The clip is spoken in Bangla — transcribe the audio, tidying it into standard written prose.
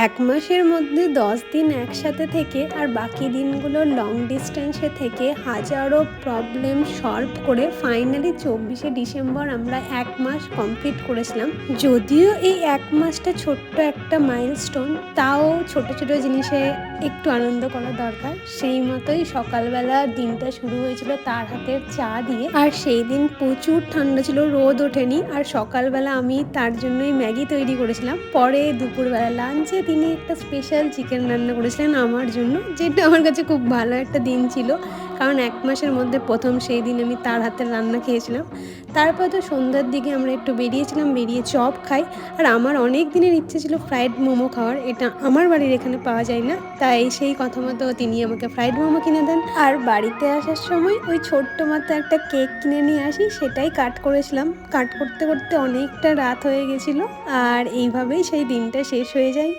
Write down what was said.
এক মাসের মধ্যে 10 দিন একসাথে থেকে আর বাকি দিনগুলো লং ডিস্টেন্সে থেকে হাজারো প্রবলেম সলভ করে ফাইনালি 24শে ডিসেম্বর আমরা এক মাস কমপ্লিট করেছিলাম। যদিও এই এক মাসটা ছোট্ট একটা মাইলস্টোন, তাও ছোট ছোট জিনিসে একটু আনন্দ করা দরকার। সেই মতোই সকালবেলা দিনটা শুরু হয়েছিল তার হাতের চা দিয়ে, আর সেই দিন প্রচুর ঠান্ডা ছিল, রোদ ওঠেনি। আর সকালবেলা আমি তার জন্যই ম্যাগি তৈরি করেছিলাম। পরে দুপুরবেলা লাঞ্চে তিনি একটা স্পেশাল চিকেন রান্না করেছিলেন আমার জন্য, যেটা আমার কাছে খুব ভালো একটা দিন ছিল, কারণ এক মাসের মধ্যে প্রথম সেই দিন আমি তার হাতের রান্না খেয়েছিলাম। তারপর তো সন্ধ্যার দিকে আমরা একটু বেরিয়েছিলাম, বেরিয়ে চপ খাই। আর আমার অনেক দিনের ইচ্ছে ছিল ফ্রাইড মোমো খাওয়ার, এটা আমার বাড়ির এখানে পাওয়া যায় না, তাই সেই কথা মতো তিনি আমাকে ফ্রাইড মোমো কিনে দেন। আর বাড়িতে আসার সময় ওই ছোট্ট মতো একটা কেক কিনে নিয়ে আসি, সেটাই কাট করেছিলাম। কাট করতে করতে অনেকটা রাত হয়ে গেছিলো, আর এইভাবেই সেই দিনটা শেষ হয়ে যায়।